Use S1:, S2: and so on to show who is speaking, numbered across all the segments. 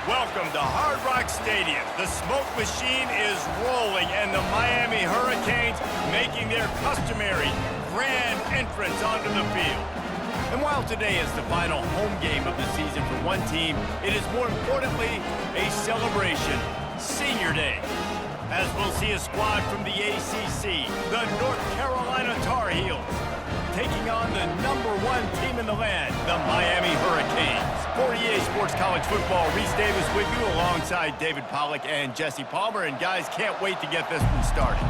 S1: Welcome to Hard Rock Stadium. The smoke machine is rolling and the Miami Hurricanes making their customary grand entrance onto the field. And while today is the final home game of the season for one team, it is more importantly a celebration, Senior Day. As we'll see a squad from the ACC, the North Carolina Tar Heels, taking on the #1 team in the land, the Miami Hurricanes. For EA Sports College Football, Reese Davis with you alongside David Pollack and Jesse Palmer. And guys, can't wait to get this one started.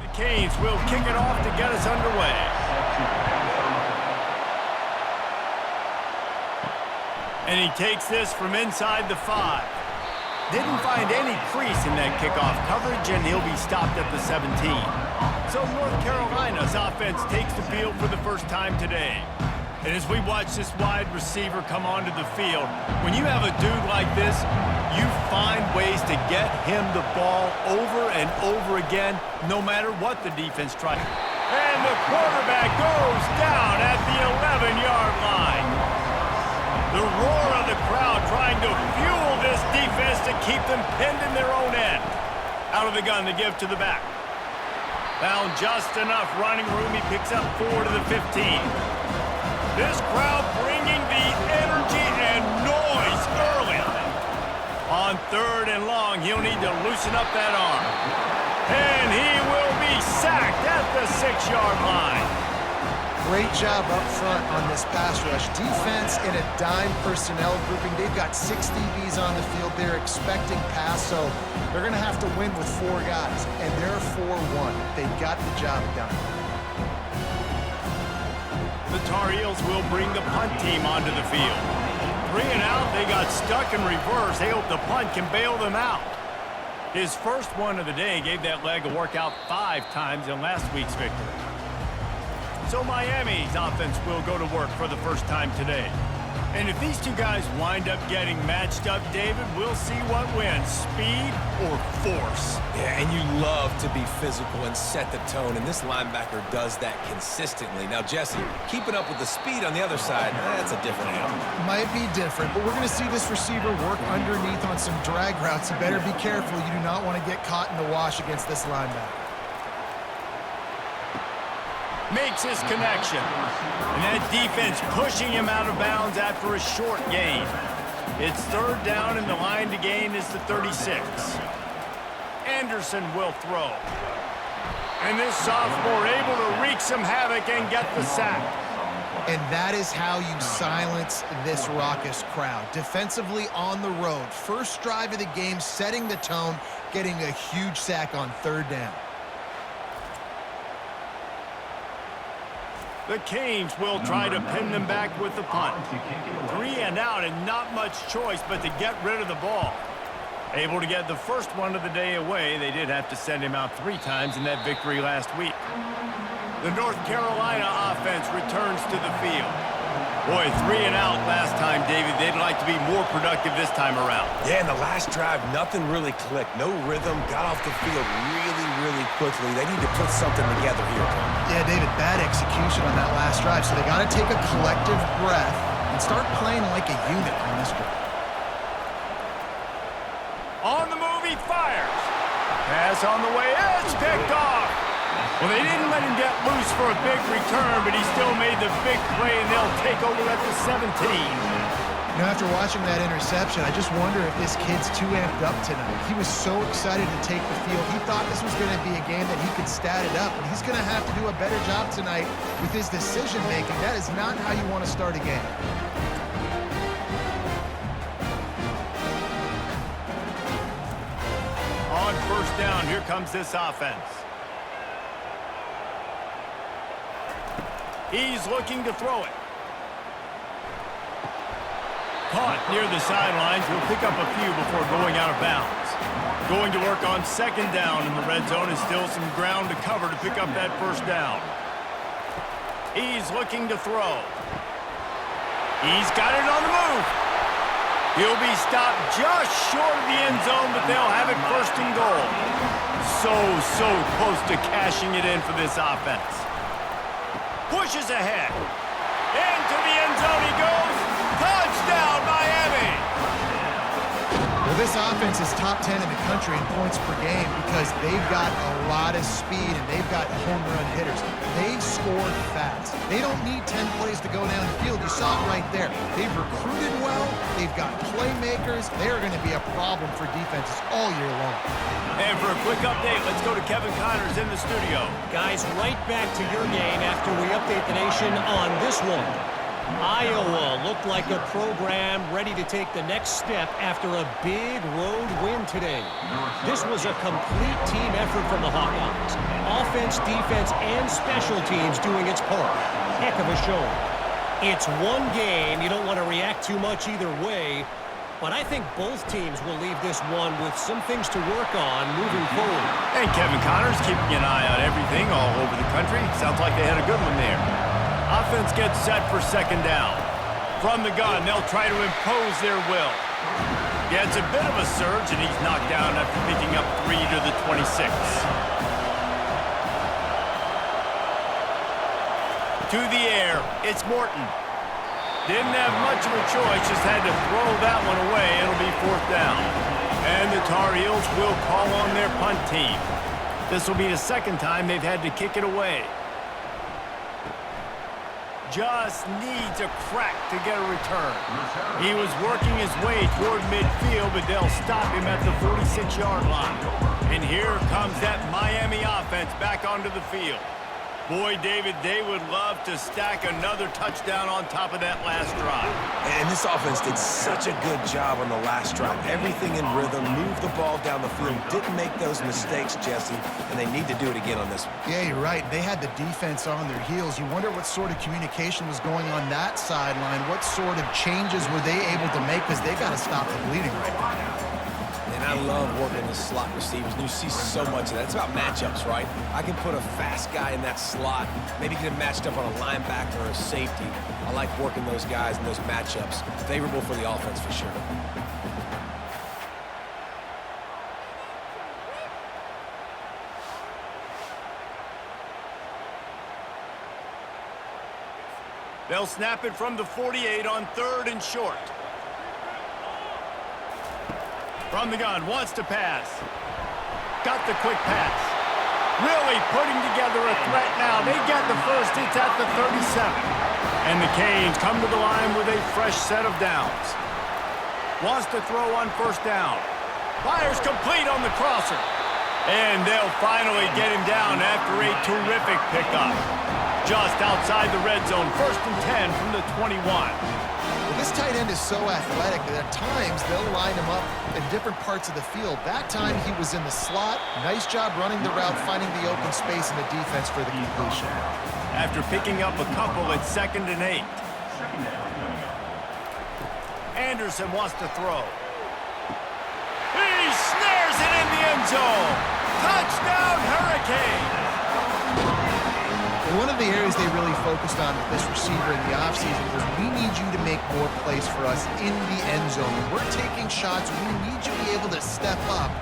S1: The Canes will kick it off to get us underway. And he takes this from inside the 5. Didn't find any crease in that kickoff coverage, and he'll be stopped at the 17. So North Carolina's offense takes the field for the first time today. And as we watch this wide receiver come onto the field, when you have a dude like this, you find ways to get him the ball over and over again, no matter what the defense tries. And the quarterback goes down at the 11-yard line. The roar of the crowd trying to fuel this defense to keep them pinned in their own end. Out of the gun to give to the back. Found just enough running room. He picks up 4 to the 15. This crowd bringing the energy and noise early. On 3rd and long, he'll need to loosen up that arm. And he will be sacked at the 6-yard line.
S2: Great job up front on this pass rush. Defense in a dime personnel grouping. They've got 6 DBs on the field. They're expecting pass, so they're going to have to win with 4 guys. And they're 4-1. They got the job done.
S1: The Tar Heels will bring the punt team onto the field. 3 and out, they got stuck in reverse. They hope the punt can bail them out. His first one of the day gave that leg a workout 5 times in last week's victory. So Miami's offense will go to work for the first time today. And if these two guys wind up getting matched up, David, we'll see what wins, speed or force.
S3: Yeah, and you love to be physical and set the tone, and this linebacker does that consistently. Now, Jesse, keeping up with the speed on the other side, that's a different animal.
S2: Might be different, but we're going to see this receiver work underneath on some drag routes. You better be careful. You do not want to get caught in the wash against this linebacker.
S1: Makes his connection. And that defense pushing him out of bounds after a short gain. It's 3rd down, and the line to gain is the 36. Anderson will throw. And this sophomore able to wreak some havoc and get the sack.
S2: And that is how you silence this raucous crowd. Defensively on the road. First drive of the game, setting the tone, getting a huge sack on 3rd down.
S1: The Canes will try to pin them back with the punt. 3 and out and not much choice but to get rid of the ball. Able to get the first one of the day away. They did have to send him out 3 times in that victory last week. The North Carolina offense returns to the field. Boy, 3 and out last time, David. They'd like to be more productive this time around.
S3: Yeah, in the last drive, nothing really clicked. No rhythm, got off the field really quickly. They need to put something together here.
S2: Yeah, David, bad execution on that last drive, so they got to take a collective breath and start playing like a unit on this drive.
S1: On the move, he fires. Pass on the way, it's picked off. Well, they didn't let him get loose for a big return, but he still made the big play, and they'll take over at the 17.
S2: You know, after watching that interception, I just wonder if this kid's too amped up tonight. He was so excited to take the field. He thought this was going to be a game that he could stat it up, and he's going to have to do a better job tonight with his decision-making. That is not how you want to start a game.
S1: On 1st down, here comes this offense. He's looking to throw it. Caught near the sidelines. He'll pick up a few before going out of bounds. Going to work on 2nd down in the red zone is still some ground to cover to pick up that 1st down. He's looking to throw. He's got it on the move. He'll be stopped just short of the end zone, but they'll have it first and goal. So close to cashing it in for this offense. Pushes ahead. Into the end zone he goes. Touchdown, Miami!
S2: Well, this offense is top 10 in the country in points per game because they've got a lot of speed and they've got home run hitters. They score fast. They don't need 10 plays to go down the field. You saw it right there. They've recruited well. They've got playmakers. They are going to be a problem for defenses all year long.
S1: And for a quick update, let's go to Kevin Connors in the studio.
S4: Guys, right back to your game after we update the nation on this one. Iowa looked like a program ready to take the next step after a big road win today. This was a complete team effort from the Hawkeyes. Offense, defense, and special teams doing its part. Heck of a show. It's one game. You don't want to react too much either way. But I think both teams will leave this one with some things to work on moving forward.
S1: And Kevin Connors keeping an eye on everything all over the country. Sounds like they had a good one there. Offense gets set for second down. From the gun, they'll try to impose their will. Gets a bit of a surge, and he's knocked down after picking up 3 to the 26. To the air, it's Morton. Didn't have much of a choice, just had to throw that one away. It'll be fourth down. And the Tar Heels will call on their punt team. This will be the second time they've had to kick it away. Just needs a crack to get a return. He was working his way toward midfield, but they'll stop him at the 46-yard line. And here comes that Miami offense back onto the field. Boy, David, they would love to stack another touchdown on top of that last drive.
S3: And this offense did such a good job on the last drive. Everything in rhythm, moved the ball down the field, didn't make those mistakes, Jesse, and they need to do it again on this one.
S2: Yeah, you're right. They had the defense on their heels. You wonder what sort of communication was going on that sideline. What sort of changes were they able to make because they got to stop the bleeding right now.
S3: And I love working the slot receivers, and you see so much of that. It's about matchups, right? I can put a fast guy in that slot, maybe get him matched up on a linebacker or a safety. I like working those guys in those matchups. Favorable for the offense for sure.
S1: They'll snap it from the 48 on 3rd and short. From the gun, wants to pass. Got the quick pass. Really putting together a threat now. They get the first. It's at the 37. And the Canes come to the line with a fresh set of downs. Wants to throw on first down. Fires complete on the crosser. And they'll finally get him down after a terrific pickup. Just outside the red zone. 1st and 10 from the 21.
S2: Well, this tight end is so athletic that at times they'll line him up in different parts of the field. That time he was in the slot. Nice job running the route, finding the open space in the defense for the completion.
S1: After picking up a couple at 2nd and 8. Anderson wants to throw. He snares it in the end zone. Touchdown, Hurricanes!
S2: One of the areas they really focused on with this receiver in the offseason was we need you to make more plays for us in the end zone. When we're taking shots, we need you to be able to step up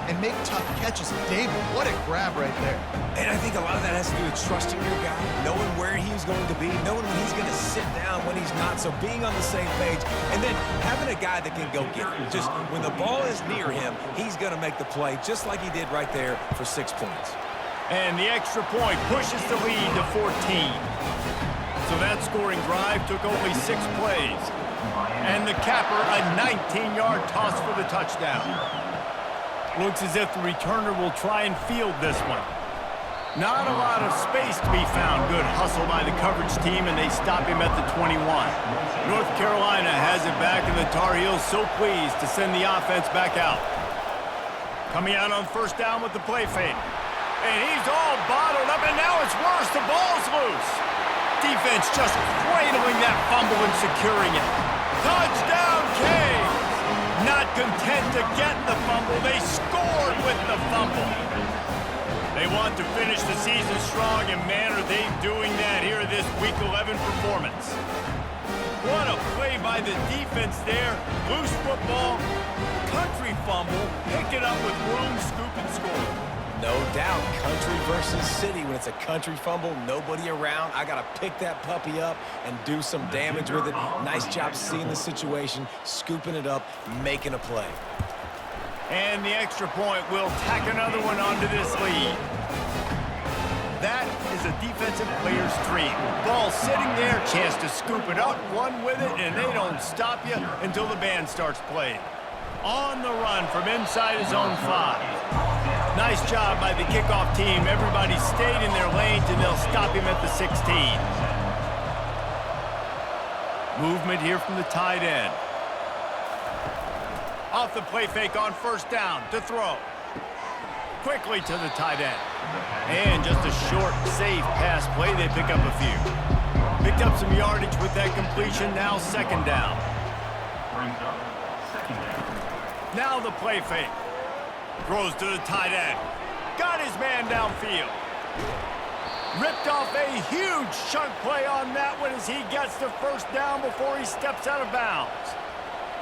S2: and make tough catches. David, what a grab right there.
S3: And I think a lot of that has to do with trusting your guy, knowing where he's going to be, knowing when he's going to sit down, when he's not, so being on the same page, and then having a guy that can go get it. Just when the ball is near him, he's going to make the play, just like he did right there for 6 points.
S1: And the extra point pushes the lead to 14. So that scoring drive took only 6 plays. And the capper, a 19-yard toss for the touchdown. Looks as if the returner will try and field this one. Not a lot of space to be found. Good hustle by the coverage team, and they stop him at the 21. North Carolina has it back, and the Tar Heels so pleased to send the offense back out. Coming out on first down with the play fake. And he's all bottled up, and now it's worse. The ball's loose. Defense just cradling that fumble and securing it. Touchdown, Canes! Not content to get the fumble, they scored with the fumble. They want to finish the season strong, and man, are they doing that here this Week 11 performance. What a play by the defense there. Loose football, country fumble, pick it up with room, scoop, and score.
S3: No doubt, country versus city. When it's a country fumble, nobody around, I got to pick that puppy up and do some damage with it. Nice job seeing the situation, scooping it up, making a play.
S1: And the extra point will tack another one onto this lead. That is a defensive player's dream. Ball sitting there, chance to scoop it up, run with it, and they don't stop you until the band starts playing. On the run from inside his own 5. Nice job by the kickoff team. Everybody stayed in their lanes, and they'll stop him at the 16. Movement here from the tight end. Off the play fake on first down to throw. Quickly to the tight end. And just a short, safe pass play. They pick up a few. Picked up some yardage with that completion. Now second down. Now the play fake. Throws to the tight end. Got his man downfield. Ripped off a huge chunk play on that one as he gets the first down before he steps out of bounds.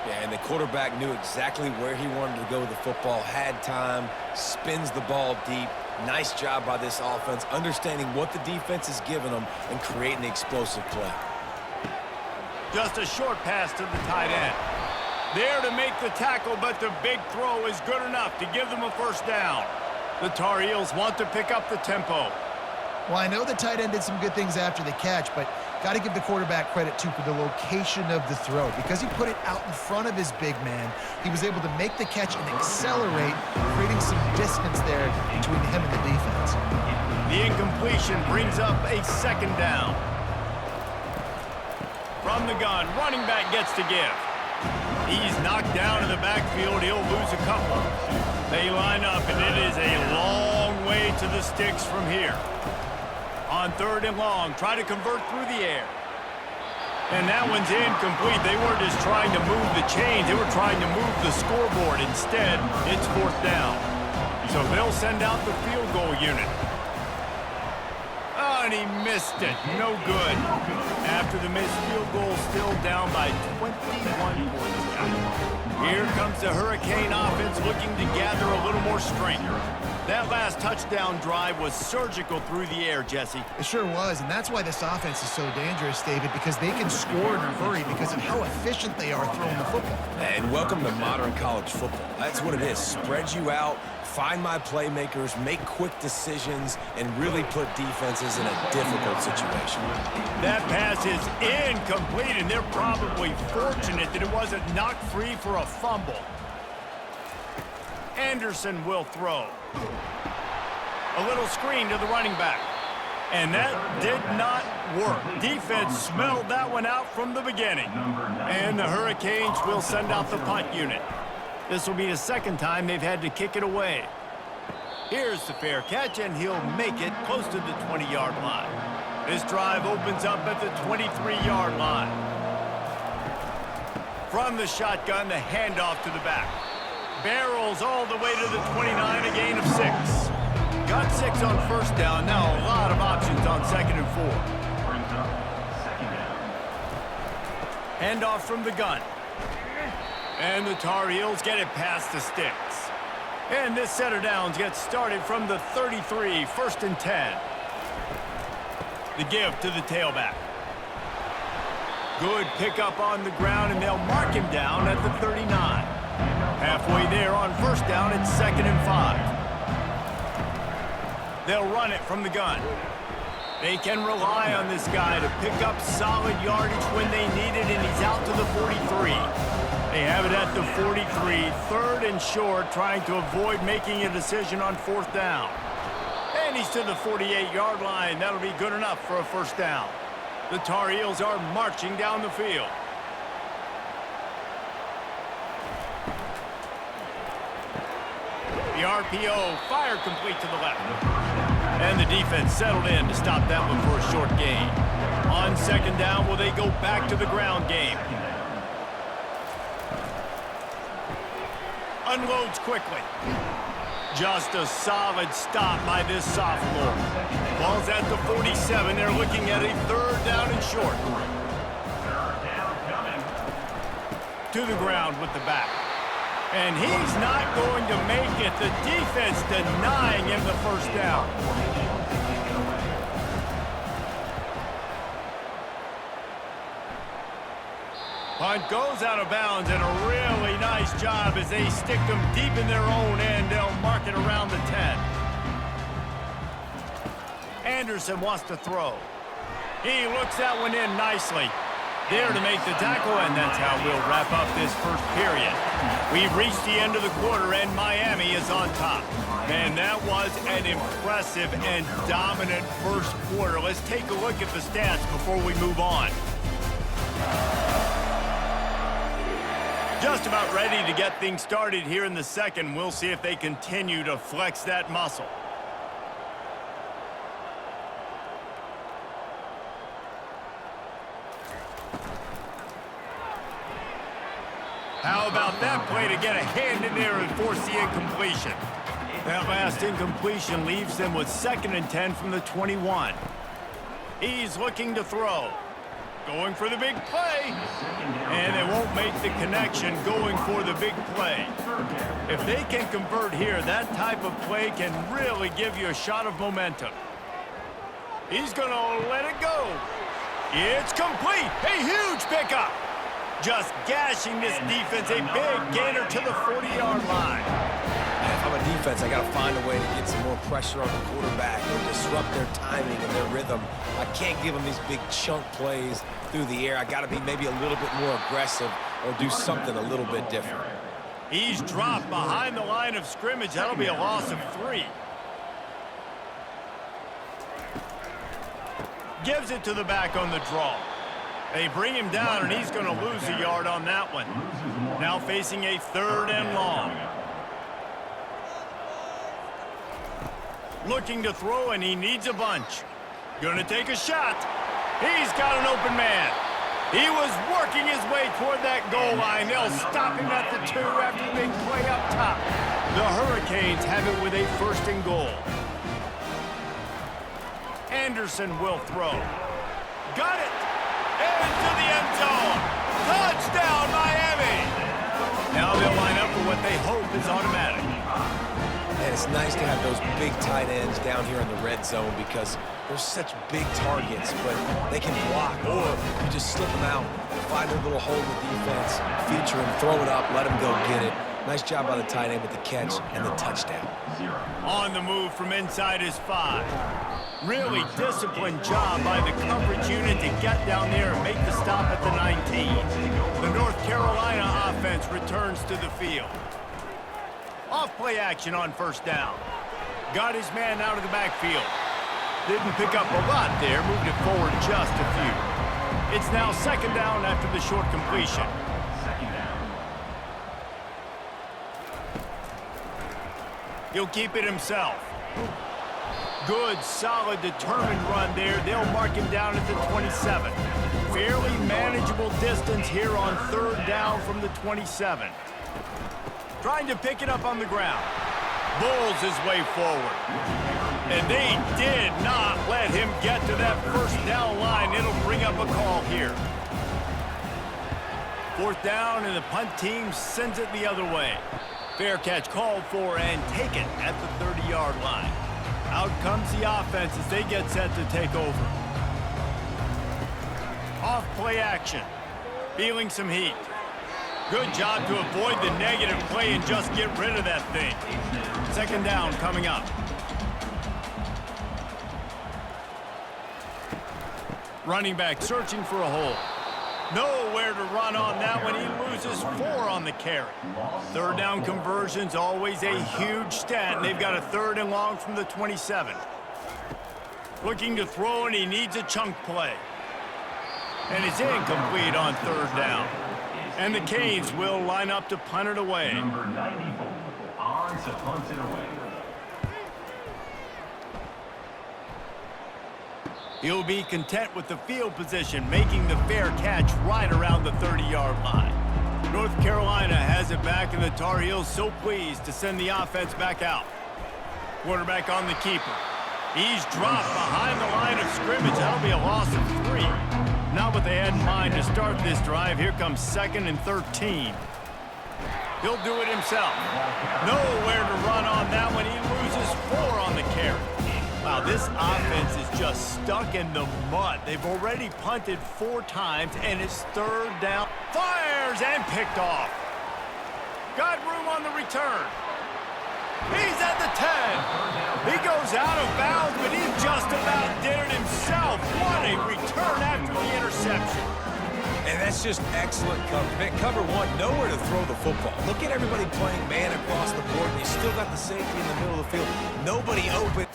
S3: Yeah, and the quarterback knew exactly where he wanted to go with the football, had time, spins the ball deep. Nice job by this offense, understanding what the defense is giving them and creating the explosive play.
S1: Just a short pass to the tight end. There to make the tackle, but the big throw is good enough to give them a first down. The Tar Heels want to pick up the tempo.
S2: Well, I know the tight end did some good things after the catch, but got to give the quarterback credit, too, for the location of the throw. Because he put it out in front of his big man, he was able to make the catch and accelerate, creating some distance there between him and the defense.
S1: The incompletion brings up a second down. From the gun, running back gets to give. He's knocked down in the backfield. He'll lose a couple. They line up, and it is a long way to the sticks from here. On third and long, try to convert through the air. And that one's incomplete. They weren't just trying to move the chains. They were trying to move the scoreboard. Instead, it's fourth down. So they'll send out the field goal unit. Oh, and he missed it. No good. After the missed field goal, still down by 21 points. Here comes the Hurricane offense looking to gather a little more strength. That last touchdown drive was surgical through the air, Jesse.
S2: It sure was, and that's why this offense is so dangerous, David, because they can score in a hurry because of how efficient they are throwing the football.
S3: And welcome to modern college football. That's what it is. Spread you out, find my playmakers, make quick decisions, and really put defenses in a difficult situation.
S1: That pass is incomplete, and they're probably fortunate that it wasn't knocked free for a fumble. Anderson will throw. A little screen to the running back. And that did not work. Defense smelled that one out from the beginning. And the Hurricanes will send out the punt unit. This will be the second time they've had to kick it away. Here's the fair catch, and he'll make it close to the 20-yard line. This drive opens up at the 23-yard line. From the shotgun, the handoff to the back. Barrels all the way to the 29, a gain of 6. Got 6 on first down. Now a lot of options on second and 4. Handoff from the gun. And the Tar Heels get it past the sticks. And this set of downs gets started from the 33, first and 10. The give to the tailback. Good pickup on the ground, and they'll mark him down at the 39. Halfway there on first down, it's second and 5. They'll run it from the gun. They can rely on this guy to pick up solid yardage when they need it, and he's out to the 43. They have it at the 43, third and short, trying to avoid making a decision on fourth down. And he's to the 48-yard line. That'll be good enough for a first down. The Tar Heels are marching down the field. The RPO, fire complete to the left. And the defense settled in to stop that one for a short gain. On second down, will they go back to the ground game? Unloads quickly. Just a solid stop by this sophomore. Ball's at the 47. They're looking at a third down and short. to the ground with the back. And he's not going to make it. The defense denying him the first down. Punt goes out of bounds, and a really nice job as they stick them deep in their own end. They'll mark it around the 10. Anderson wants to throw. He looks that one in nicely. There to make the tackle, and that's how we'll wrap up this first period. We've reached the end of the quarter, and Miami is on top. Man, that was an impressive and dominant first quarter. Let's take a look at the stats before we move on. Just about ready to get things started here in the second. We'll see if they continue to flex that muscle. How about that play to get a hand in there and force the incompletion? That last incompletion leaves them with 2nd and 10 from the 21. He's looking to throw. Going for the big play. And they won't make the connection going for the big play. If they can convert here, that type of play can really give you a shot of momentum. He's going to let it go. It's complete. A huge pickup. Just gashing this defense. A big gainer to the 40-yard line.
S3: If I'm a defense, I got to find a way to get some more pressure on the quarterback or disrupt their timing and their rhythm. I can't give them these big chunk plays through the air. I got to be maybe a little bit more aggressive or do something a little bit different.
S1: He's dropped behind the line of scrimmage. That'll be a loss of 3. Gives it to the back on the draw. They bring him down, and he's going to lose a yard on that one. Now facing a 3rd and long. Looking to throw, and he needs a bunch. Gonna take a shot. He's got an open man. He was working his way toward that goal line. They'll stop him at the 2 after the big play up top. The Hurricanes have it with a 1st and goal. Anderson will throw. Got it. Into the end zone. Touchdown, Miami. Now they'll line up for what they hope is automatic.
S3: And it's nice to have those big tight ends down here in the red zone because they're such big targets, but they can block, or you just slip them out, find a little hole in the defense, feature him, throw it up, let him go get it. Nice job by the tight end with the catch and the touchdown.
S1: On the move from inside his 5. Really disciplined job by the coverage unit to get down there and make the stop at the 19. The North Carolina offense returns to the field. Off play action on 1st down. Got his man out of the backfield. Didn't pick up a lot there, moved it forward just a few. It's now 2nd down after the short completion. He'll keep it himself. Good, solid, determined run there. They'll mark him down at the 27. Fairly manageable distance here on 3rd down from the 27. Trying to pick it up on the ground. Bulls his way forward. And they did not let him get to that 1st down line. It'll bring up a call here. 4th down, and the punt team sends it the other way. Fair catch called for and taken at the 30-yard line. Out comes the offense as they get set to take over. Off play action. Feeling some heat. Good job to avoid the negative play and just get rid of that thing. 2nd down coming up. Running back searching for a hole. Nowhere to run on that one. He loses 4 on the carry. 3rd down conversion's always a huge stat, and they've got a 3rd and long from the 27. Looking to throw, and he needs a chunk play. And it's incomplete on 3rd down. And the Canes will line up to punt it away.
S5: Number 94 on to punt it away.
S1: He'll be content with the field position, making the fair catch right around the 30-yard line. North Carolina has it back, and the Tar Heels so pleased to send the offense back out. Quarterback on the keeper. He's dropped behind the line of scrimmage. That'll be a loss of 3. Not what they had in mind to start this drive. Here comes 2nd and 13. He'll do it himself. Nowhere to run on that one. He loses 4 on the carry. Wow, this offense is just stuck in the mud. They've already punted 4 times, and it's 3rd down. Fires and picked off. Got room on the return. He's at the 10. He goes out of bounds, but he just about did it himself. What a return after the interception.
S3: And that's just excellent coverage. Man, cover 1, nowhere to throw the football. Look at everybody playing man across the board, and you still got the safety in the middle of the field. Nobody open.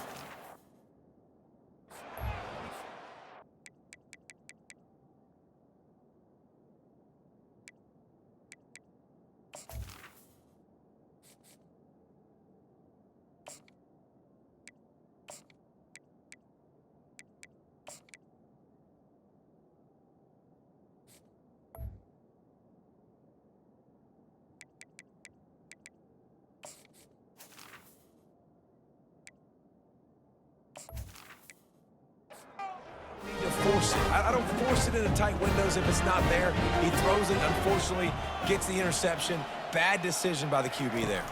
S3: Force it. I don't force it into tight windows if it's not there. He throws it, unfortunately, gets the interception. Bad decision by the QB there.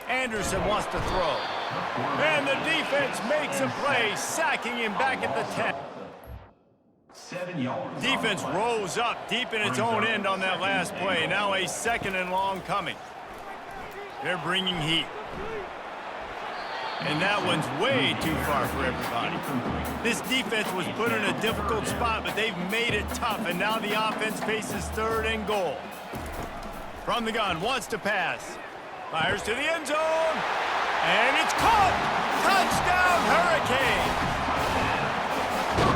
S1: Anderson wants to throw. And the defense makes a play, sacking him back at the 10.
S5: 7 yards.
S1: Defense rose up deep in its own end on that last play. Now a 2nd and long coming. They're bringing heat. And that one's way too far for everybody. This defense was put in a difficult spot, but they've made it tough, and now the offense faces 3rd and goal. From the gun, wants to pass. Fires to the end zone. And it's caught! Touchdown, Hurricane!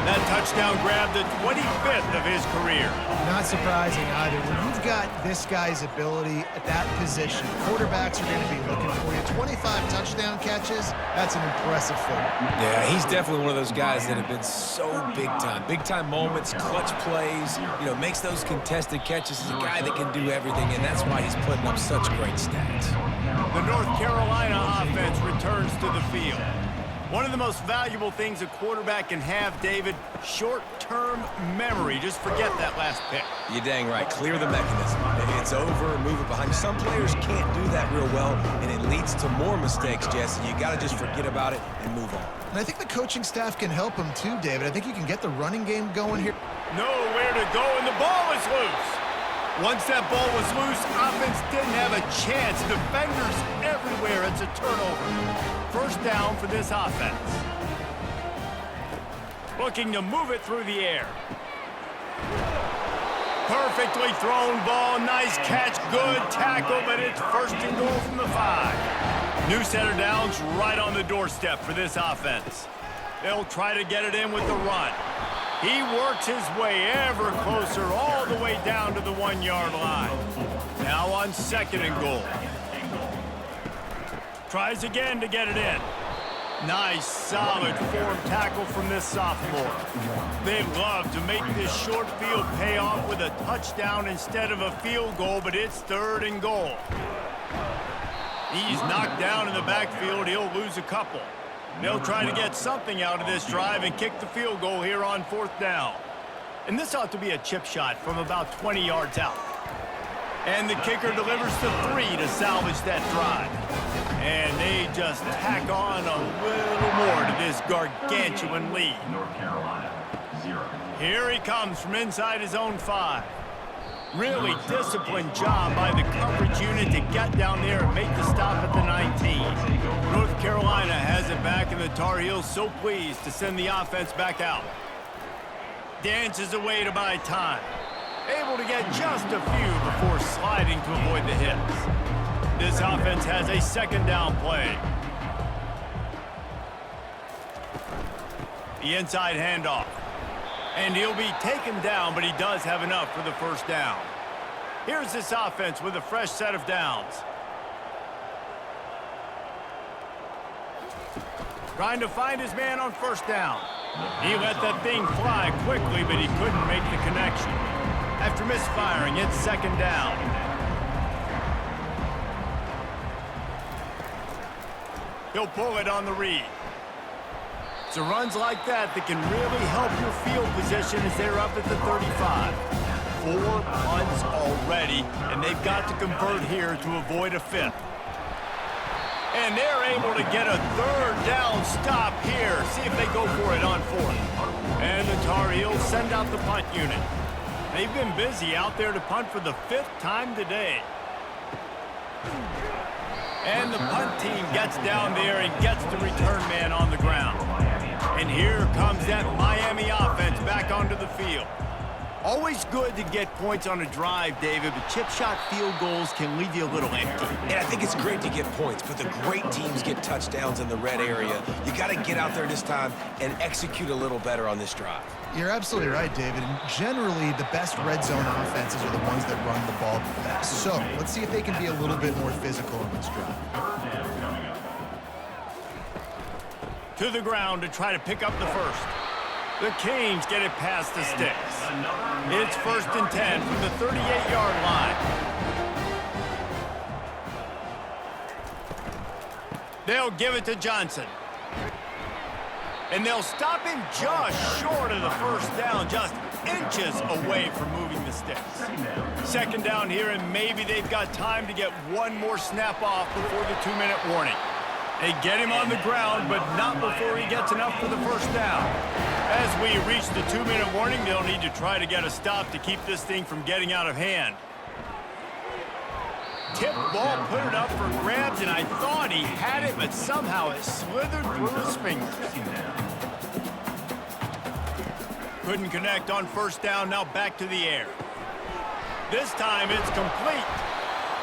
S1: That touchdown grabbed the 25th of his career.
S2: Not surprising either. When you've got this guy's ability at that position, quarterbacks are going to be looking for you. 25 touchdown catches, that's an impressive thing.
S3: Yeah, he's definitely one of those guys that have been so big time. Big time moments, clutch plays, makes those contested catches. He's a guy that can do everything, and that's why he's putting up such great stats.
S1: The North Carolina offense returns to the field. One of the most valuable things a quarterback can have, David, short-term memory. Just forget that last pick.
S3: You're dang right. Clear the mechanism. It's over, move it behind you. Some players can't do that real well, and it leads to more mistakes, Jesse. You got to just forget about it and move on.
S2: And I think the coaching staff can help him too, David. I think you can get the running game going here.
S1: Nowhere to go, and the ball is loose. Once that ball was loose, offense didn't have a chance. Defenders everywhere. It's a turnover. 1st down for this offense. Looking to move it through the air. Perfectly thrown ball. Nice catch. Good tackle, but it's 1st and goal from the 5. New set of downs right on the doorstep for this offense. They'll try to get it in with the run. He works his way ever closer all the way down to the 1-yard line. Now on 2nd and goal. Tries again to get it in. Nice, solid form tackle from this sophomore. They'd love to make this short field pay off with a touchdown instead of a field goal, but it's 3rd and goal. He's knocked down in the backfield. He'll lose a couple. They'll try to get something out of this drive and kick the field goal here on 4th down. And this ought to be a chip shot from about 20 yards out. And the kicker delivers to 3 to salvage that drive. And they just tack on a little more to this gargantuan lead.
S5: North Carolina, 0.
S1: Here he comes from inside his own 5. Really disciplined job by the coverage unit to get down there and make the stop at the 19. North Carolina has it back, and the Tar Heels so pleased to send the offense back out. Dances away to buy time. Able to get just a few before sliding to avoid the hits. This offense has a 2nd down play. The inside handoff. And he'll be taken down, but he does have enough for the 1st down. Here's this offense with a fresh set of downs. Trying to find his man on 1st down. He let that thing fly quickly, but he couldn't make the connection. After misfiring, it's 2nd down. He'll pull it on the read. It's the runs like that that can really help your field position as they're up at the 35. 4 punts already, and they've got to convert here to avoid a 5th. And they're able to get a 3rd down stop here. See if they go for it on 4th. And the Tar Heels send out the punt unit. They've been busy out there to punt for the 5th time today. And the punt team gets down there and gets the return man on the ground. And here comes that Miami offense back onto the field. Always good to get points on a drive, David, but chip shot field goals can leave you a little empty.
S3: And I think it's great to get points, but the great teams get touchdowns in the red area. You got to get out there this time and execute a little better on this drive.
S2: You're absolutely right, David. And generally, the best red zone offenses are the ones that run the ball the best. So let's see if they can be a little bit more physical on this drive.
S1: To the ground to try to pick up the first. The Canes get it past the sticks. It's 1st and 10 from the 38-yard line. They'll give it to Johnson. And they'll stop him just short of the 1st down, just inches away from moving the sticks. 2nd down here, and maybe they've got time to get one more snap off before the 2-minute warning. They get him on the ground, but not before he gets enough for the 1st down. As we reach the 2-minute warning, they'll need to try to get a stop to keep this thing from getting out of hand. Tip ball, put it up for grabs, and I thought he had it, but somehow it slithered through his fingers. Couldn't connect on 1st down, now back to the air. This time it's complete.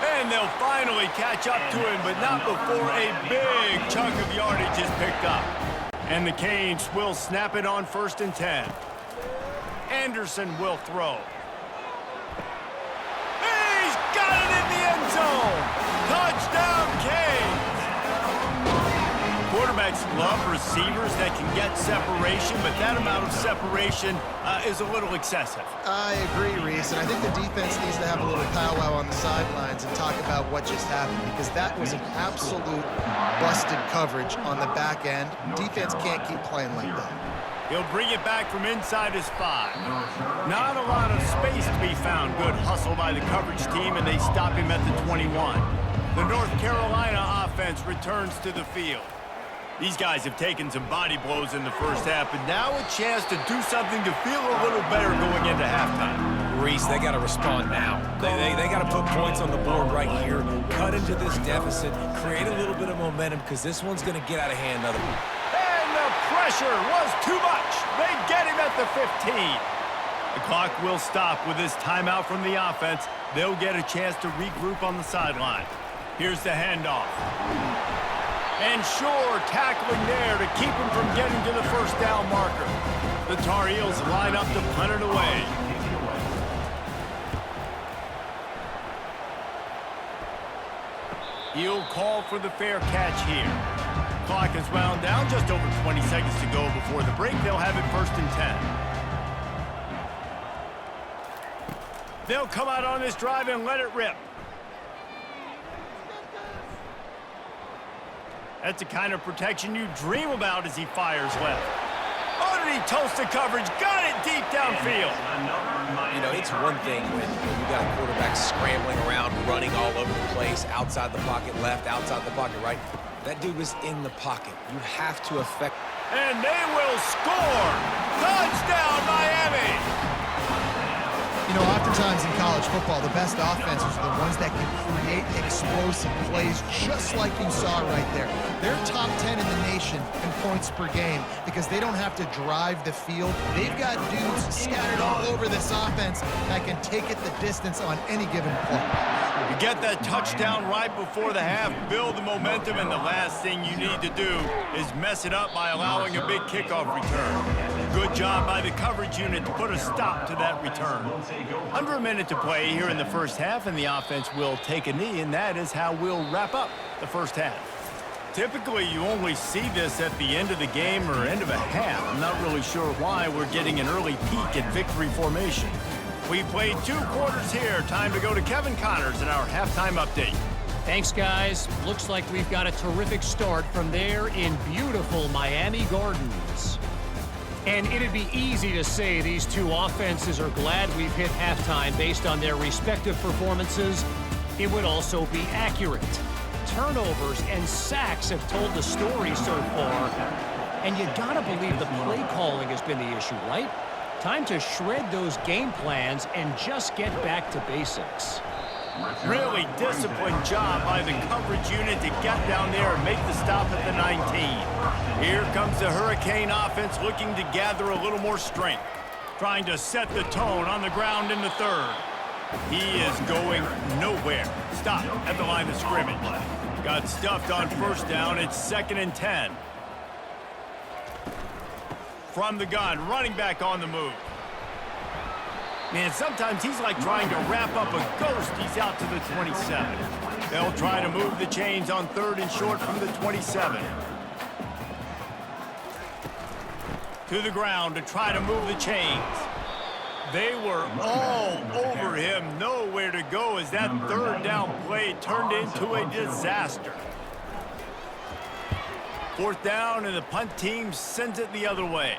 S1: And they'll finally catch up to him, but not before a big chunk of yardage is picked up. And the Canes will snap it on 1st and 10. Anderson will throw. He's got it in the end zone! Touchdown, Canes! Quarterbacks love receivers that can get separation, but that amount of separation is a little excessive.
S2: I agree, Reese, and I think the defense needs to have a little powwow on the sidelines and talk about what just happened, because that was an absolute busted coverage on the back end. Defense can't keep playing like that.
S1: He'll bring it back from inside his 5. Not a lot of space to be found. Good hustle by the coverage team, and they stop him at the 21. The North Carolina offense returns to the field. These guys have taken some body blows in the 1st half, but now a chance to do something to feel a little better going into halftime.
S3: Reese, they got to respond now. They got to put points on the board right here, cut into this deficit, create a little bit of momentum, because this one's going to get out of hand.
S1: And the pressure was too much. They get him at the 15. The clock will stop with this timeout from the offense. They'll get a chance to regroup on the sideline. Here's the handoff. And sure, tackling there to keep him from getting to the 1st down marker. The Tar Heels line up to punt it away. He'll call for the fair catch here. Clock is wound down, just over 20 seconds to go before the break. They'll have it 1st and 10. They'll come out on this drive and let it rip. That's the kind of protection you dream about as he fires left. Underneath toasted coverage, got it deep downfield.
S3: You know, it's one thing when you got a quarterback scrambling around, running all over the place, outside the pocket left, outside the pocket right. That dude was in the pocket. You have to affect.
S1: And they will score! Touchdown, Miami!
S2: You know, oftentimes in college football, the best offenses are the ones that can create explosive plays, just like you saw right there. They're top 10 in the nation in points per game because they don't have to drive the field. They've got dudes scattered all over this offense that can take it the distance on any given play.
S1: You get that touchdown right before the half, build the momentum, and the last thing you need to do is mess it up by allowing a big kickoff return. Good job by the coverage unit to put a stop to that return. Under a minute to play here in the 1st half, and the offense will take a knee, and that is how we'll wrap up the 1st half. Typically, you only see this at the end of the game or end of a half. I'm not really sure why we're getting an early peek at victory formation. We played 2 quarters here. Time to go to Kevin Connors in our halftime update.
S4: Thanks, guys. Looks like we've got a terrific start from there in beautiful Miami Gardens. And it'd be easy to say these two offenses are glad we've hit halftime based on their respective performances. It would also be accurate. Turnovers and sacks have told the story so far. And you gotta believe the play calling has been the issue, right? Time to shred those game plans and just get back to basics.
S1: Really disciplined job by the coverage unit to get down there and make the stop at the 19. Here comes the Hurricane offense looking to gather a little more strength. Trying to set the tone on the ground in the third. He is going nowhere. Stop at the line of scrimmage. Got stuffed on first down. It's 2nd and 10. From the gun, running back on the move. Man, sometimes he's like trying to wrap up a ghost. He's out to the 27. They'll try to move the chains on 3rd and short from the 27. To the ground to try to move the chains. They were all over him. Nowhere to go as that 3rd down play turned into a disaster. 4th down, and the punt team sends it the other way.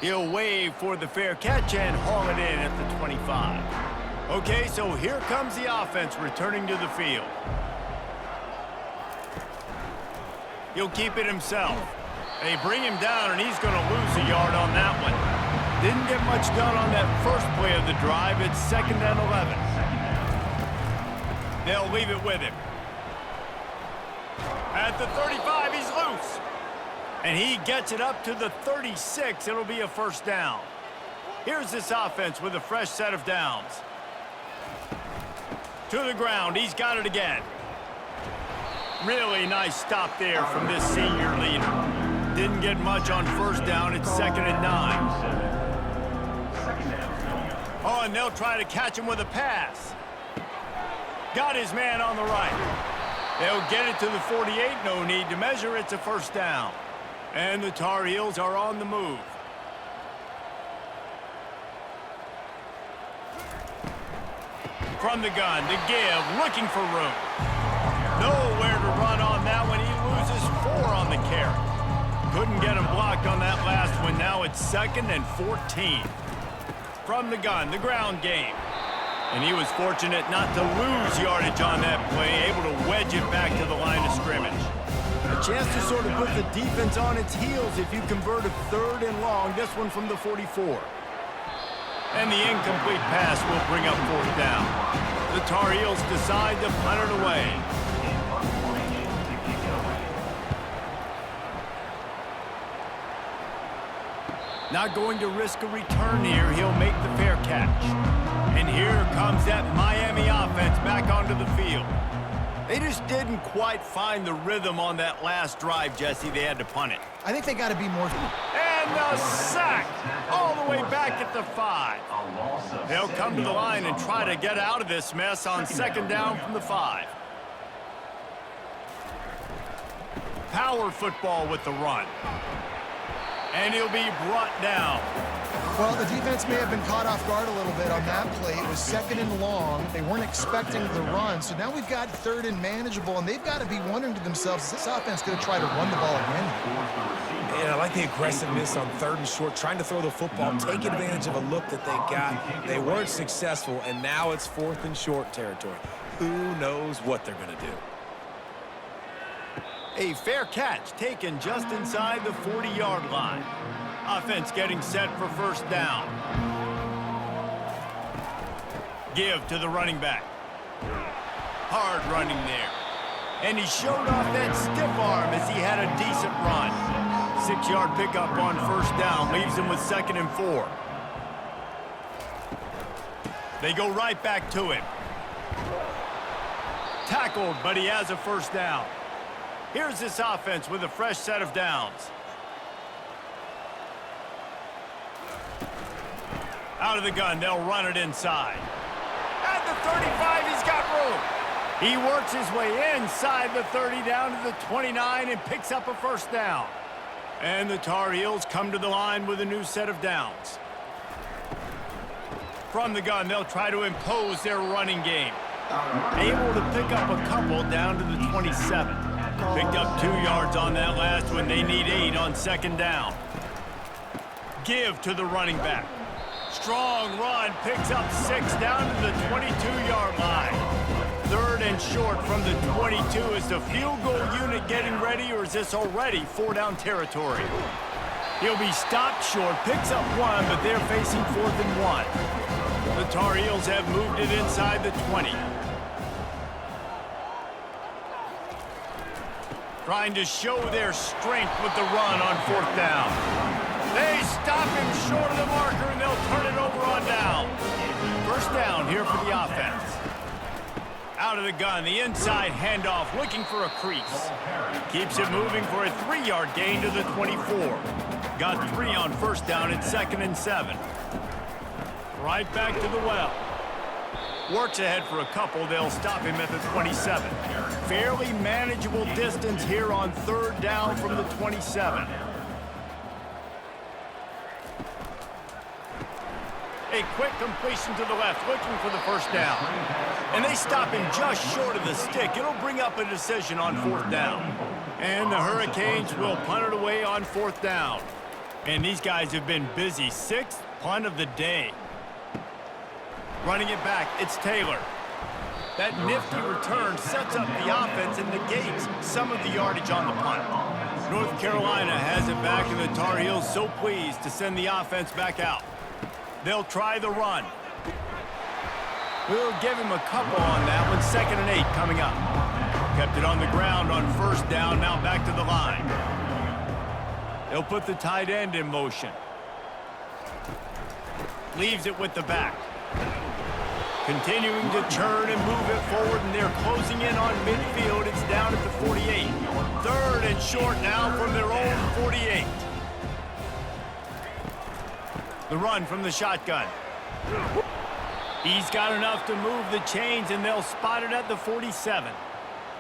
S1: He'll wave for the fair catch and haul it in at the 25. Okay, so here comes the offense returning to the field. He'll keep it himself. They bring him down, and he's going to lose a yard on that one. Didn't get much done on that first play of the drive. It's 2nd and 11. They'll leave it with him. At the 35, he's loose. And he gets it up to the 36. It'll be a 1st down. Here's this offense with a fresh set of downs. To the ground. He's got it again. Really nice stop there from this senior leader. Didn't get much on 1st down. It's 2nd and 9. Oh, and they'll try to catch him with a pass. Got his man on the right. They'll get it to the 48. No need to measure. It's a 1st down. And the Tar Heels are on the move. From the gun to give, looking for room. Nowhere to run on that one. He loses 4 on the carry. Couldn't get him blocked on that last one. Now it's 2nd and 14. From the gun, the ground game. And he was fortunate not to lose yardage on that play, able to wedge it back to the line of scrimmage. A chance to sort of put the defense on its heels if you convert a 3rd and long, this one from the 44. And the incomplete pass will bring up 4th down. The Tar Heels decide to punt it away. Not going to risk a return here. He'll make the fair catch. And here comes that Miami offense back onto the field. They just didn't quite find the rhythm on that last drive, Jesse. They had to punt it.
S2: I think they got to be more...
S1: And the sack all the way back at the 5. They'll come to the line and try to get out of this mess on 2nd down from the 5. Power football with the run. And he'll be brought down.
S2: Well, the defense may have been caught off guard a little bit on that play. It was 2nd and long. They weren't expecting the run. So now we've got 3rd and manageable, and they've got to be wondering to themselves, is this offense going to try to run the ball again?
S3: Yeah, I like the aggressiveness on 3rd and short, trying to throw the football, take advantage of a look that they got. They weren't successful, and now it's 4th and short territory. Who knows what they're going to do?
S1: A fair catch taken just inside the 40-yard line. Offense getting set for 1st down. Give to the running back. Hard running there. And he showed off that stiff arm as he had a decent run. 6-yard pickup on 1st down leaves him with 2nd and 4. They go right back to him. Tackled, but he has a 1st down. Here's this offense with a fresh set of downs. Out of the gun, they'll run it inside. At the 35, he's got room. He works his way inside the 30 down to the 29 and picks up a 1st down. And the Tar Heels come to the line with a new set of downs. From the gun, they'll try to impose their running game. Able to pick up a couple down to the 27. Picked up 2 yards on that last one. They need 8 on second down. Give to the running back. Strong run, picks up 6 down to the 22-yard line. 3rd and short from the 22. Is the field goal unit getting ready, or is this already 4-down territory? He'll be stopped short, picks up 1, but they're facing 4th and 1. The Tar Heels have moved it inside the 20. Trying to show their strength with the run on 4th down. They stop him short of the marker, and they'll turn it over on down. 1st down here for the offense. Out of the gun, the inside handoff, looking for a crease. Keeps it moving for a 3-yard gain to the 24. Got 3 on 1st down at 2nd and 7. Right back to the well. Works ahead for a couple. They'll stop him at the 27. Fairly manageable distance here on 3rd down from the 27. A quick completion to the left, looking for the 1st down. And they stop him just short of the stick. It'll bring up a decision on 4th down. And the Hurricanes will punt it away on 4th down. And these guys have been busy. 6th punt of the day. Running it back, it's Taylor. That nifty return sets up the offense and negates some of the yardage on the punt. North Carolina has it back, and the Tar Heels so pleased to send the offense back out. They'll try the run. We'll give him a couple on that one. 2nd and 8 coming up. Kept it on the ground on 1st down, now back to the line. They'll put the tight end in motion. Leaves it with the back. Continuing to churn and move it forward, and they're closing in on midfield. It's down at the 48. 3rd and short now from their own 48. The run from the shotgun. He's got enough to move the chains, and they'll spot it at the 47.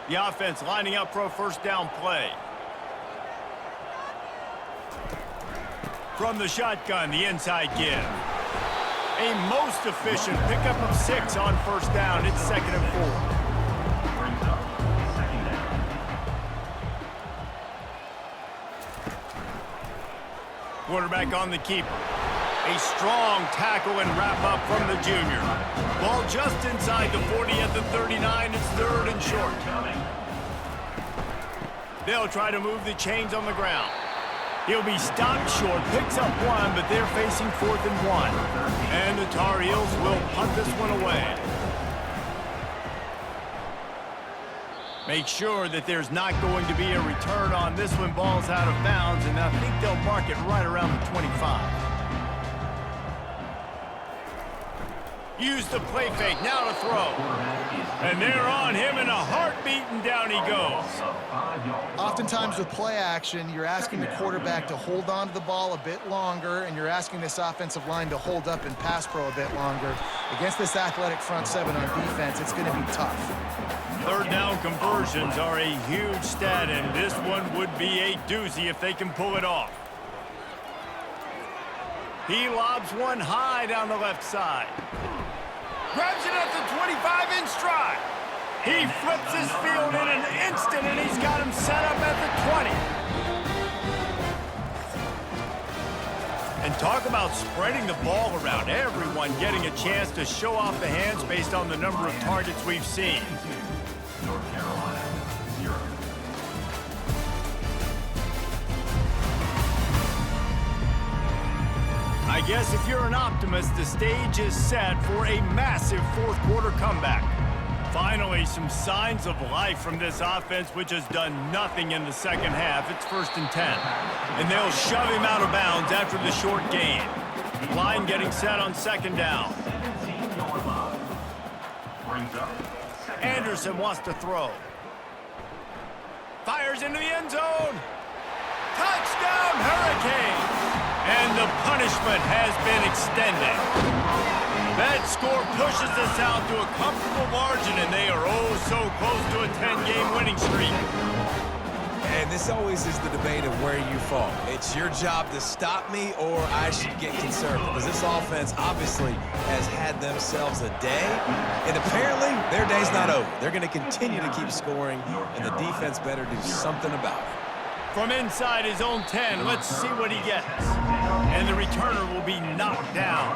S1: The offense lining up for a 1st down play. From the shotgun, the inside give. A most efficient pickup of 6 on 1st down. It's 2nd and 4. Quarterback on the keeper. A strong tackle and wrap up from the junior. Ball just inside the 40 at the 39. It's 3rd and short. They'll try to move the chains on the ground. He'll be stopped short, picks up 1, but they're facing 4th and 1. And the Tar Heels will punt this one away. Make sure that there's not going to be a return on this one. Ball's out of bounds, and I think they'll mark it right around the 25. Use the play fake, now to throw. And they're on him in a heartbeat, and down he goes.
S2: Oftentimes with play action, you're asking the quarterback to hold on to the ball a bit longer, and you're asking this offensive line to hold up and pass pro a bit longer. Against this athletic front 7 on defense, it's going to be tough.
S1: 3rd down conversions are a huge stat, and this one would be a doozy if they can pull it off. He lobs one high down the left side. Grabs it at the 25 in stride. He flips his field in an instant, and he's got him set up at the 20. And talk about spreading the ball around. Everyone getting a chance to show off the hands based on the number of targets we've seen.
S5: North Carolina, 0.
S1: I guess if you're an optimist, the stage is set for a massive 4th quarter comeback. Finally, some signs of life from this offense, which has done nothing in the 2nd half. It's 1st and 10. And they'll shove him out of bounds after the short gain. Line getting set on 2nd down. Anderson wants to throw. Fires into the end zone. Touchdown, Hurricanes! And the punishment has been extended. That score pushes us out to a comfortable margin, and they are oh so close to a 10-game winning streak.
S3: And And this always is the debate of where you fall. It's your job to stop me or I should get conservative. Because this offense obviously has had themselves a day. And apparently their day's not over. They're going to continue to keep scoring. And the defense better do something about it.
S1: From inside his own 10, let's see what he gets. And the returner will be knocked down.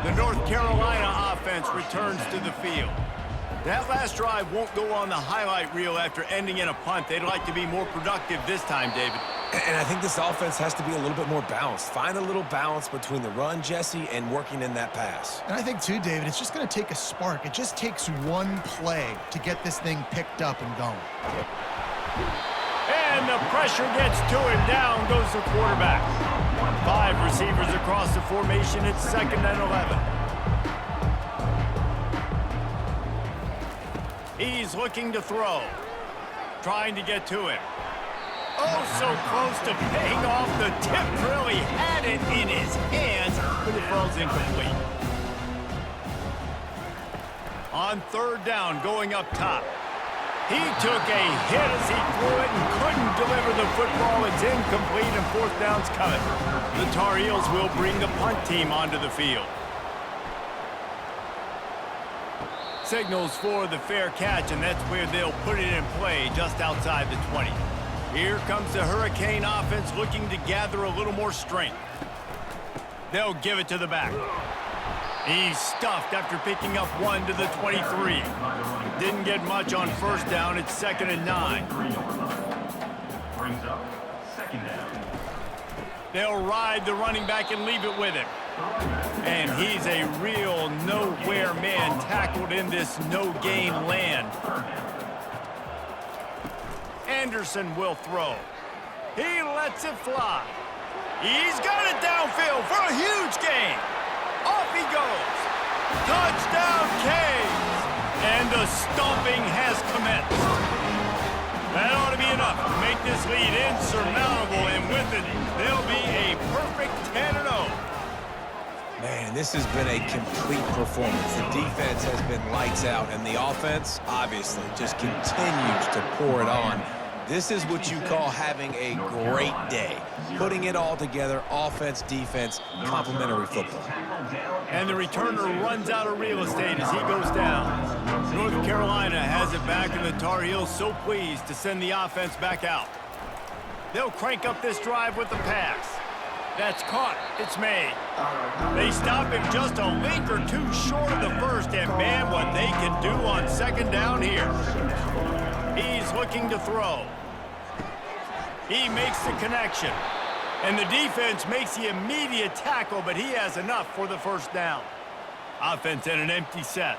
S1: The North Carolina offense returns to the field. That last drive won't go on the highlight reel after ending in a punt. They'd like to be more productive this time, David.
S3: And I think this offense has to be a little bit more balanced. Find a little balance between the run, Jesse, and working in that pass.
S2: And I think, too, David, it's just going to take a spark. It just takes one play to get this thing picked up and going.
S1: And the pressure gets to him. Down goes the quarterback. 5 receivers across the formation. It's 2nd and 11. He's looking to throw. Trying to get to him. Oh, so close to paying off. The tip really had it in his hands, but it falls incomplete. On 3rd down, going up top. He took a hit as he threw it and couldn't deliver the football. It's incomplete and 4th down's coming. The Tar Heels will bring the punt team onto the field. Signals for the fair catch, and that's where they'll put it in play just outside the 20. Here comes the Hurricane offense looking to gather a little more strength. They'll give it to the back. He's stuffed after picking up 1 to the 23. Didn't get much on 1st down. It's 2nd and 9.
S5: Brings up 2nd down.
S1: They'll ride the running back and leave it with him. And he's a real nowhere man tackled in this no-gain land. Anderson will throw. He lets it fly. He's got it downfield for a huge gain. Off he goes. Touchdown, Canes. And the stomping has commenced. That ought to be enough to make this lead insurmountable, and with it, they'll be a perfect 10-0.
S3: Man, this has been a complete performance. The defense has been lights out, and the offense, obviously, just continues to pour it on. This is what you call having a great day. Putting it all together, offense, defense, complementary football.
S1: And the returner runs out of real estate as he goes down. North Carolina has it back, and the Tar Heels so pleased to send the offense back out. They'll crank up this drive with the pass. That's caught. It's made. They stop him just a link or two short of the first, and man, what they can do on 2nd down here. He's looking to throw. He makes the connection. And the defense makes the immediate tackle, but he has enough for the 1st down. Offense in an empty set.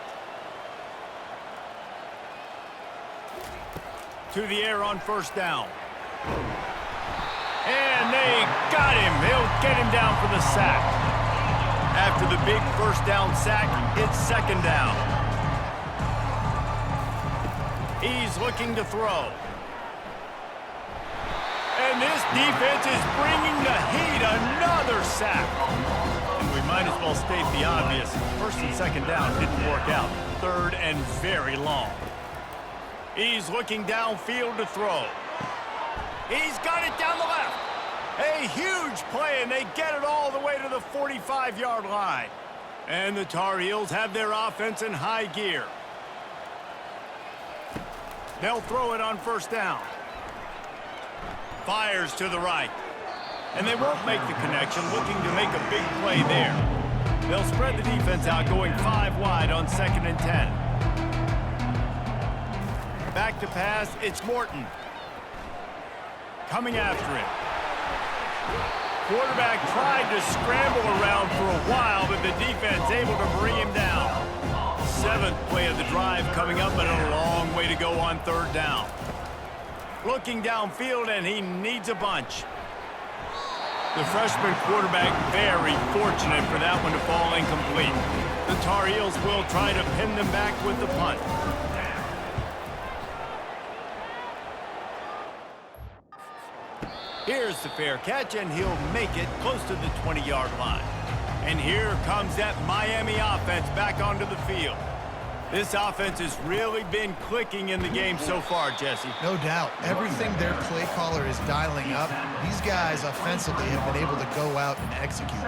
S1: To the air on 1st down. And they got him. They'll get him down for the sack. After the big 1st down sack, it's 2nd down. He's looking to throw. And this defense is bringing the heat. Another sack. And we might as well state the obvious. 1st and 2nd down didn't work out. 3rd and very long. He's looking downfield to throw. He's got it down the left. A huge play, and they get it all the way to the 45-yard line. And the Tar Heels have their offense in high gear. They'll throw it on 1st down. Fires to the right. And they won't make the connection, looking to make a big play there. They'll spread the defense out, going 5 wide on 2nd and 10. Back to pass, it's Morton. Coming after him. Quarterback tried to scramble around for a while, but the defense able to bring him down. 7th play of the drive coming up, but a long way to go on 3rd down. Looking downfield, and he needs a bunch. The freshman quarterback very fortunate for that one to fall incomplete. The Tar Heels will try to pin them back with the punt. Here's the fair catch, and he'll make it close to the 20-yard line. And here comes that Miami offense back onto the field. This offense has really been clicking in the game so far, Jesse.
S2: No doubt. Everything their play caller is dialing up, these guys offensively have been able to go out and execute.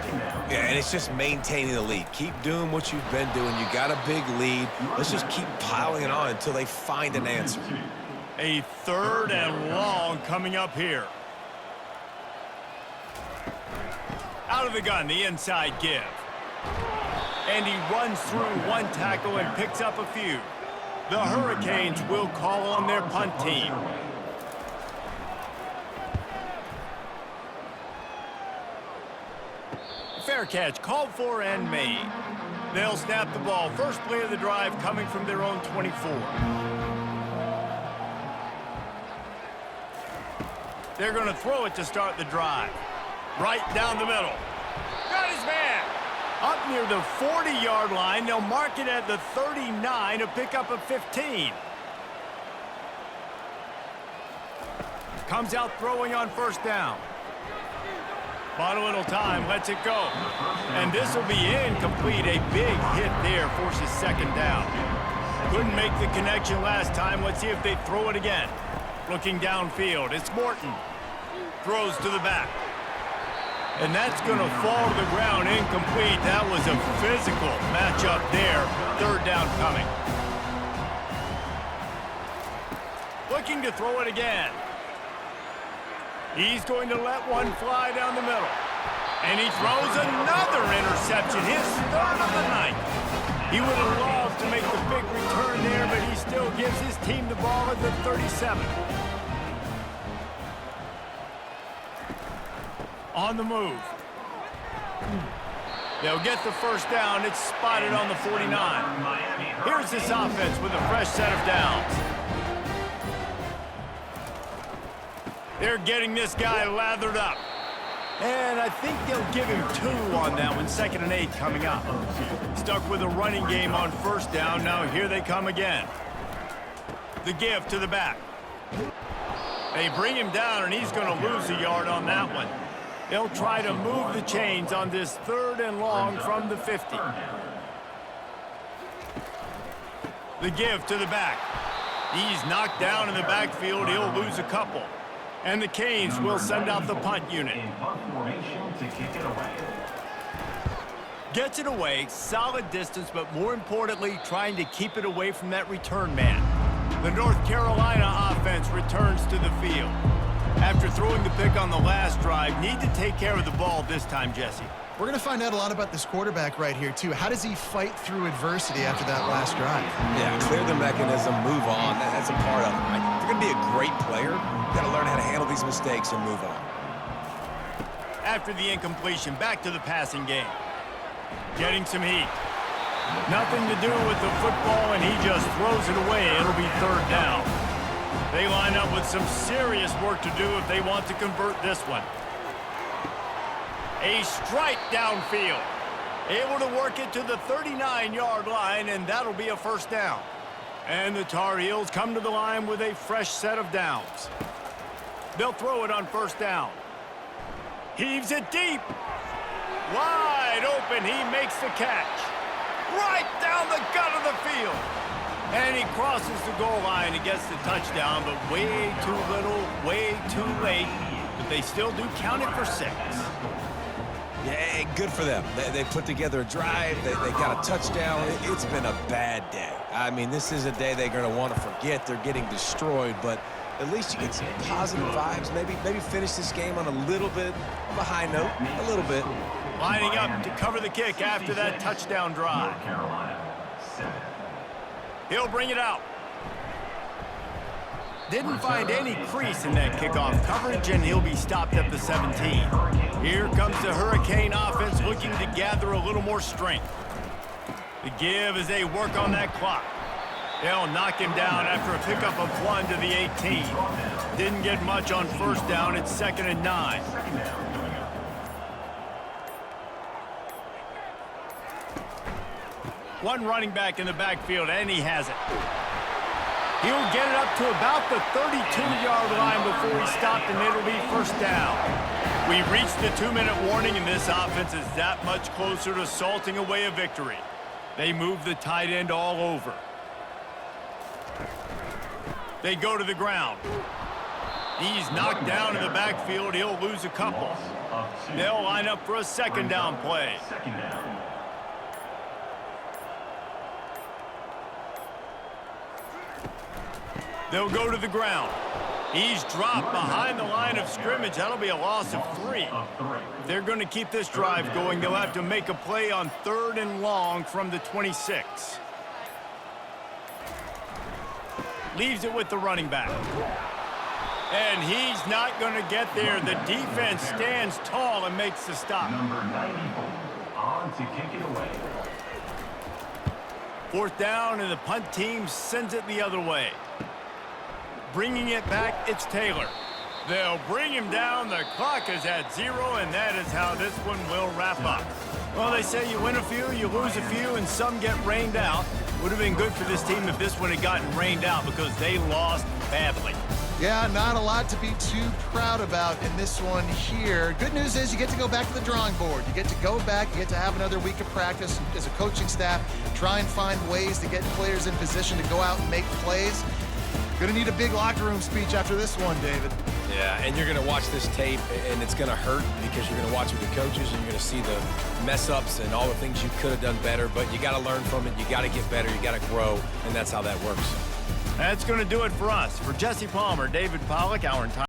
S3: Yeah, and it's just maintaining the lead. Keep doing what you've been doing. You got a big lead. Let's just keep piling it on until they find an answer.
S1: A 3rd and long coming up here. Out of the gun, the inside give. And he runs through one tackle and picks up a few. The Hurricanes will call on their punt team. Fair catch called for and made. They'll snap the ball. First play of the drive coming from their own 24. They're going to throw it to start the drive. Right down the middle. Got his man. Up near the 40-yard line. They'll mark it at the 39 to pick up a 15. Comes out throwing on first down. Bought a little time, lets it go. And this will be incomplete. A big hit there forces second down. Couldn't make the connection last time. Let's see if they throw it again. Looking downfield, it's Morton. Throws to the back. And that's going to fall to the ground incomplete. That was a physical matchup there. Third down coming. Looking to throw it again. He's going to let one fly down the middle. And he throws another interception, his 3rd of the night. He would have loved to make the big return there, but he still gives his team the ball at the 37. On the move. They'll get the first down. It's spotted on the 49. Here's this offense with a fresh set of downs. They're getting this guy lathered up. And I think they'll give him 2 on that one. 2nd and 8 coming up. Stuck with a running game on first down. Now here they come again. The give to the back. They bring him down, and he's going to lose a yard on that one. They'll try to move the chains on this 3rd and long from the 50. The give to the back. He's knocked down in the backfield. He'll lose a couple. And the Canes will send out the punt unit. Gets it away, solid distance, but more importantly, trying to keep it away from that return man. The North Carolina offense returns to the field. After throwing the pick on the last drive, need to take care of the ball this time, Jesse.
S2: We're going to find out a lot about this quarterback right here, too. How does he fight through adversity after that last drive?
S3: Yeah, clear the mechanism, move on. That's a part of it, right? If you're going to be a great player, you've got to learn how to handle these mistakes and move on.
S1: After the incompletion, back to the passing game. Getting some heat. Nothing to do with the football, and he just throws it away. It'll be 3rd down. They line up with some serious work to do if they want to convert this one. A strike downfield. Able to work it to the 39-yard line, and that'll be a first down. And the Tar Heels come to the line with a fresh set of downs. They'll throw it on first down. Heaves it deep. Wide open. He makes the catch. Right down the gut of the field. And he crosses the goal line and gets the touchdown, but way too little, way too late. But they still do count it for 6.
S3: Yeah, good for them. They put together a drive. They got a touchdown. It's been a bad day. I mean, this is a day they're going to want to forget. They're getting destroyed, but at least you get some positive vibes. Maybe finish this game on a little bit of a high note, a little bit.
S1: Lining up to cover the kick after that touchdown drive. He'll bring it out. Didn't find any crease in that kickoff coverage, and he'll be stopped at the 17. Here comes the Hurricane offense looking to gather a little more strength. The give as they work on that clock. They'll knock him down after a pickup of 1 to the 18. Didn't get much on first down. It's 2nd and 9. One running back in the backfield, and he has it. He'll get it up to about the 32-yard line before he's stopped, and it'll be first down. We reached the 2-minute warning, and this offense is that much closer to salting away a victory. They move the tight end all over. They go to the ground. He's knocked down in the backfield. He'll lose a couple. They'll line up for a second down play.
S5: Second down.
S1: They'll go to the ground. He's dropped behind the line of scrimmage. That'll be a loss of 3. If they're going to keep this drive going, they'll have to make a play on 3rd and long from the 26. Leaves it with the running back. And he's not going to get there. The defense stands tall and makes the stop.
S5: Number 94 on to kick it away.
S1: 4th down, and the punt team sends it the other way. Bringing it back, it's Taylor. They'll bring him down. The clock is at 0, and that is how this one will wrap up. Well, they say you win a few, you lose a few, and some get rained out. Would have been good for this team if this one had gotten rained out because they lost badly.
S2: Yeah, not a lot to be too proud about in this one here. Good news is you get to go back to the drawing board. You get to go back, you get to have another week of practice as a coaching staff, try and find ways to get players in position to go out and make plays. Gonna need a big locker room speech after this one, David.
S3: Yeah, and you're going to watch this tape, and it's going to hurt because you're going to watch with the coaches, and you're going to see the mess-ups and all the things you could have done better, but you got to learn from it. You got to get better. You got to grow, and that's how that works.
S1: That's going to do it for us. For Jesse Palmer, David Pollack, our entire